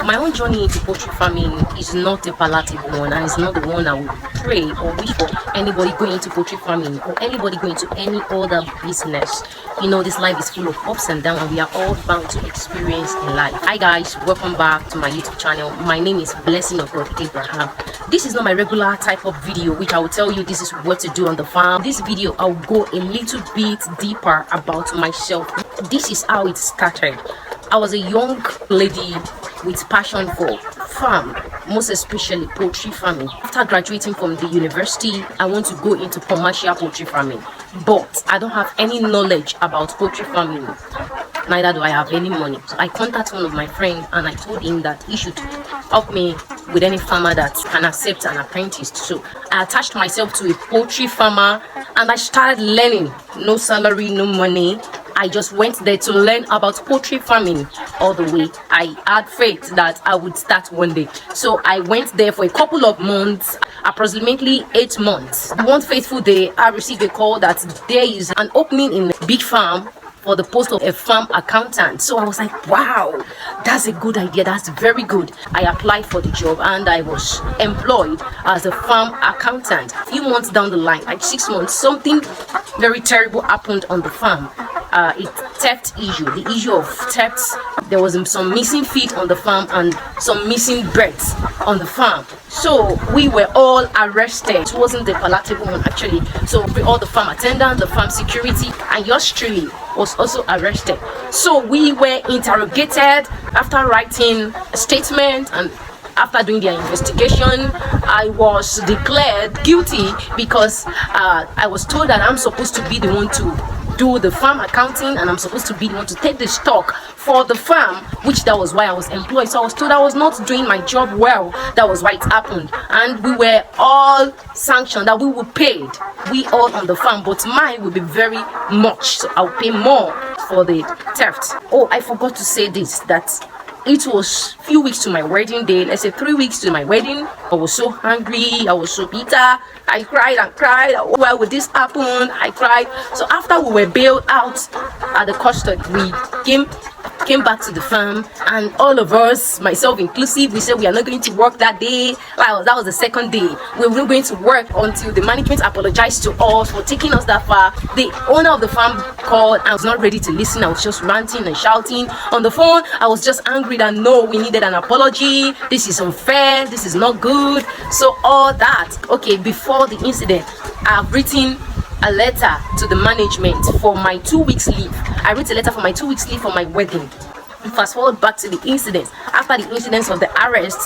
My own journey into poultry farming is not a palatable one, and it's not the one I would pray or wish for anybody going into poultry farming or anybody going to any other business. You know, this life is full of ups and downs, and we are all bound to experience in life. Hi guys, welcome back to my YouTube channel. My name is Blessing of God Abraham. This is not my regular type of video which I will tell you this is what to do on the farm. This video I'll go a little bit deeper about myself. This is how it started. I was a young lady with passion for farm, most especially poultry farming. After graduating from the university, I want to go into commercial poultry farming, but I don't have any knowledge about poultry farming. Neither do I have any money. So I contacted one of my friends and I told him that he should help me with any farmer that can accept an apprentice. So I attached myself to a poultry farmer and I started learning. No salary, no money. I just went there to learn about poultry farming all the way. I had faith that I would start one day. So I went there for a couple of months, approximately 8 months. One fateful day, I received a call that there is an opening in a big farm for the post of a farm accountant. So I was like, wow, that's a good idea. That's very good. I applied for the job and I was employed as a farm accountant. A few months down the line, like 6 months, something very terrible happened on the farm. The issue of thefts. There was some missing feet on the farm and some missing birds on the farm. So we were all arrested. It wasn't the palatable one actually. So all the farm attendants, the farm security, and yours truly was also arrested. So we were interrogated after writing a statement, and after doing their investigation, I was declared guilty because I was told that I'm supposed to be the one to do the farm accounting and I'm supposed to be the one to take the stock for the farm, which that was why I was employed. So I was told I was not doing my job well. That was why it happened, and we were all sanctioned that we were paid, we all on the farm, but mine will be very much, so I'll pay more for the theft. Oh, I forgot to say this, that it was few weeks to my wedding day. Let's say 3 weeks to my wedding. I was so hungry, I was so bitter. I cried and cried. Why would this happen? I cried. So after we were bailed out at the custody, we came back to the farm, and all of us, myself inclusive, we said we are not going to work that day. That was the second day. We were not going to work until the management apologized to us for taking us that far. The owner of the farm called. I was not ready to listen. I was just ranting and shouting on the phone. I was just angry that no, we needed an apology. This is unfair. This is not good. So all that. Okay, before the incident, I've written a letter to the management for my 2 weeks leave. I wrote a letter for my 2 weeks leave for my wedding. Fast forward back to the incident. After the incidents of the arrest,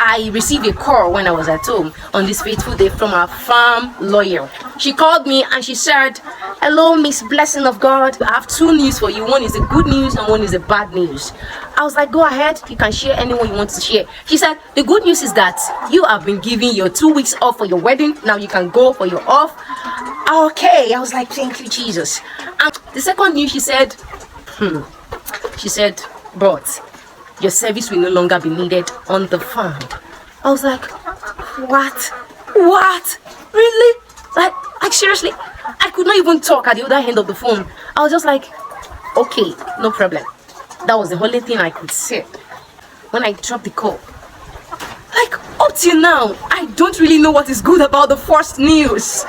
I received a call when I was at home on this fateful day from our farm lawyer. She called me and she said, "Hello, Miss Blessing of God. I have 2 news for you. One is the good news and one is the bad news." I was like, "Go ahead. You can share anyone you want to share." She said, "The good news is that you have been given your 2 weeks off for your wedding. Now you can go for your off." Okay. I was like, "Thank you, Jesus." And the second news, she said, "But your service will no longer be needed on the farm." I was like, what? Really? Like seriously? I could not even talk at the other end of the phone. I was just like, okay, no problem. That was the only thing I could say when I dropped the call. Like, up till now, I don't really know what is good about the first news.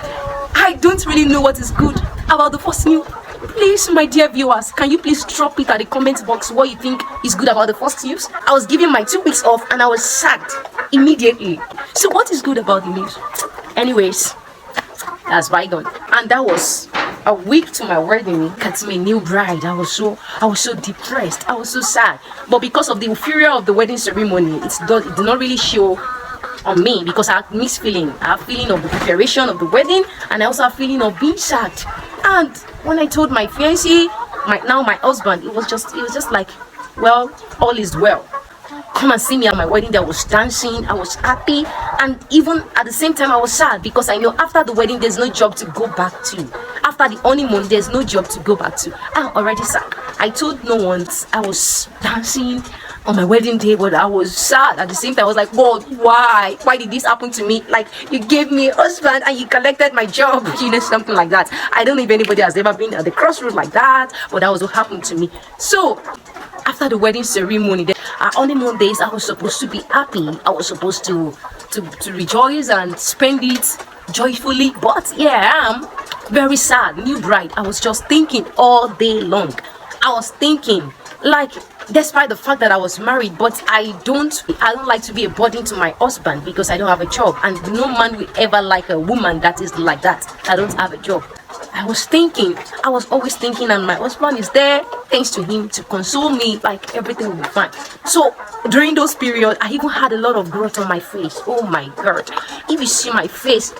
I don't really know what is good about the first news. Please, my dear viewers, can you please drop it at the comment box what you think is good about the first news? I was given my 2 weeks off and I was sacked immediately. So what is good about the news? Anyways, that's bygone. And that was a week to my wedding. Got me a new bride. I was so depressed. I was so sad. But because of the inferior of the wedding ceremony, it did not really show on me because I had mixed feeling. I have feeling of the preparation of the wedding, and I also have feeling of being sacked. And when I told my fiancé, my husband, it was just like, well, all is well. Come and see me at my wedding day. I was dancing, I was happy, and even at the same time I was sad because I know after the wedding there's no job to go back to. After the honeymoon there's no job to go back to. I'm already sad. I told no one I was dancing on my wedding day, but I was sad at the same time. I was like, God, why did this happen to me? Like, you gave me a husband and you collected my job, you know, something like that. I don't know if anybody has ever been at the crossroads like that, but that was what happened to me. So after the wedding ceremony, our honeymoon days, I was supposed to be happy. I was supposed to rejoice and spend it joyfully. But here I am, very sad, new bride. I was just thinking all day long. I was thinking, like, despite the fact that I was married, but I don't like to be a burden to my husband because I don't have a job, and no man will ever like a woman that is like that. I don't have a job. I was always thinking, and my husband is there, thanks to him, to console me, like everything will be fine. So during those periods, I even had a lot of growth on my face. Oh my God, if you see my face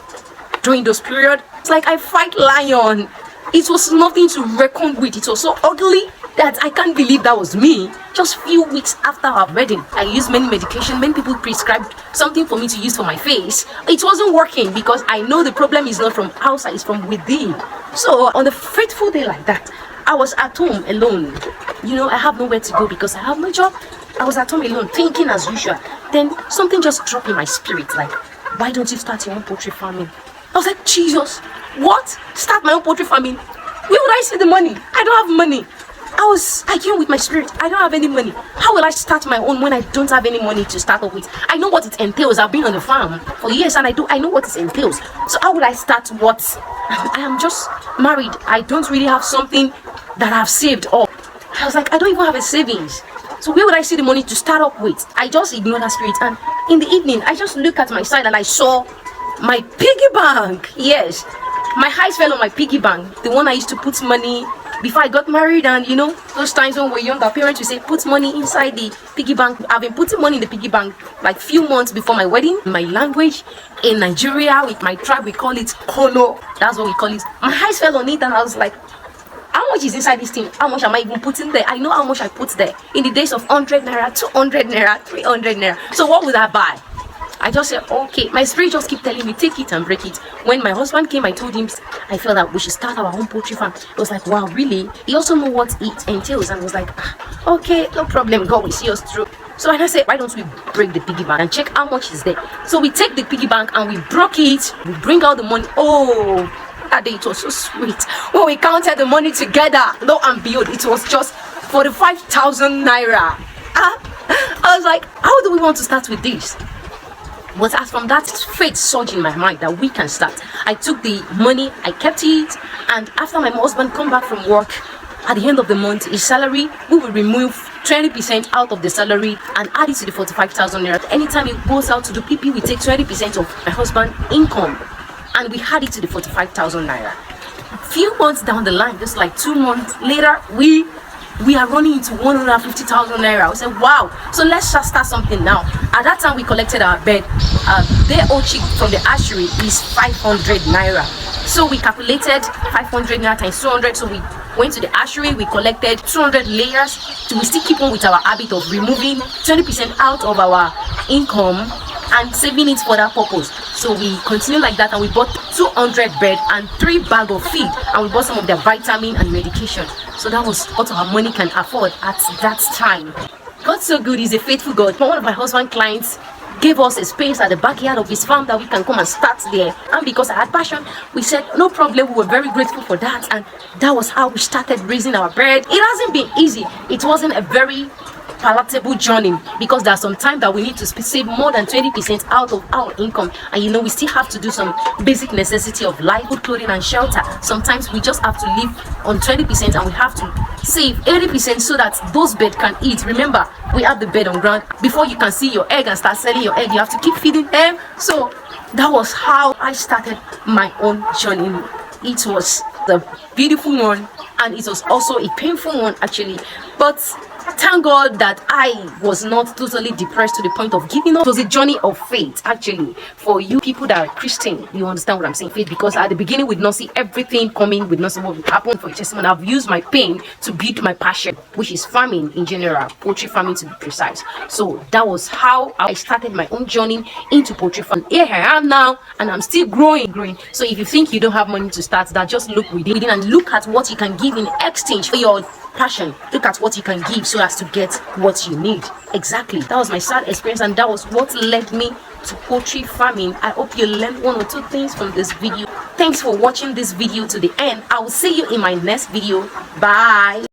during those periods, it's like I fight lion. It was nothing to reckon with. It was so ugly that I can't believe that was me. Just few weeks after our wedding, I used many medication. Many people prescribed something for me to use for my face. It wasn't working because I know the problem is not from outside, it's from within. So on a fateful day like that, I was at home alone. I have nowhere to go because I have no job. I was at home alone, thinking as usual. Then something just dropped in my spirit, like, why don't you start your own poultry farming? I was like, Jesus, what? Start my own poultry farming? Where would I see the money? I don't have money. I came with my spirit. I don't have any money. How will I start my own when I don't have any money to start off with? I know what it entails. I've been on the farm for years and I know what it entails. So how will I start what? I am just married. I don't really have something that I've saved up. I was like, I don't even have a savings. So where would I see the money to start up with? I just ignored that spirit, and in the evening, I just looked at my side and I saw my piggy bank. Yes, my eyes fell on my piggy bank, the one I used to put money before I got married. And those times when we were young, our parents would say, put money inside the piggy bank. I've been putting money in the piggy bank like few months before my wedding. My language in Nigeria, with my tribe, we call it kolo. That's what we call it. My eyes fell on it and I was like, how much is inside this thing? How much am I even putting there? I know how much I put there. In the days of 100 naira, 200 naira, 300 naira. So what would I buy? I just said, okay. My spirit just keep telling me, take it and break it. When my husband came, I told him I felt that we should start our own poultry farm. He was like, wow, really? He also know what it entails, and was like, okay, no problem, God will see us through. So I said, why don't we break the piggy bank and check how much is there? So we take the piggy bank and we broke it. We bring out the money. Oh, that day it was so sweet. When we counted the money together, lo and behold, it was just 45,000 naira. I was like, how do we want to start with this? But as from that, faith surged in my mind that we can start. I took the money, I kept it, and after my husband come back from work, at the end of the month, his salary, we will remove 20% out of the salary and add it to the 45,000 naira. Anytime he goes out to do PP, we take 20% of my husband's income and we add it to the 45,000 naira. A few months down the line, just like 2 months later, we are running into 150,000 naira. I said, wow, so let's just start something now. At that time, we collected our bed. Their old chick from the hatchery is 500 naira. So we calculated 500 naira times 200. So we went to the hatchery, we collected 200 layers. So we still keep on with our habit of removing 20% out of our income and saving it for that purpose. So we continue like that, and we bought 200 bread and 3 bags of feed, and we bought some of their vitamin and medication. So that was what our money can afford at that time. God's so good, he's a faithful God. One of my husband's clients gave us a space at the backyard of his farm that we can come and start there. And because I had passion, we said no problem. We were very grateful for that, and that was how we started raising our bread. It hasn't been easy. It wasn't a very palatable journey because there are some times that we need to save more than 20% out of our income, and we still have to do some basic necessity of life, food, clothing and shelter. Sometimes we just have to live on 20% and we have to save 80% so that those birds can eat. Remember, we have the bed on ground. Before you can see your egg and start selling your egg, you have to keep feeding them. So that was how I started my own journey. It was the beautiful one, and it was also a painful one actually, but thank God that I was not totally depressed to the point of giving up. It was a journey of faith actually. For you people that are Christian, you understand what I'm saying, faith, because at the beginning we did not see everything coming, we did not see what would happen. For testimony, I've used my pain to build my passion, which is farming in general, poultry farming to be precise. So that was how I started my own journey into poultry farming. Here I am now, and I'm still growing. So if you think you don't have money to start, that just look within and look at what you can give in exchange for your passion. Look at what you can give so as to get what you need. Exactly. That was my sad experience, and that was what led me to poultry farming. I hope you learned 1 or 2 things from this video. Thanks for watching this video to the end. I will see you in my next video. Bye.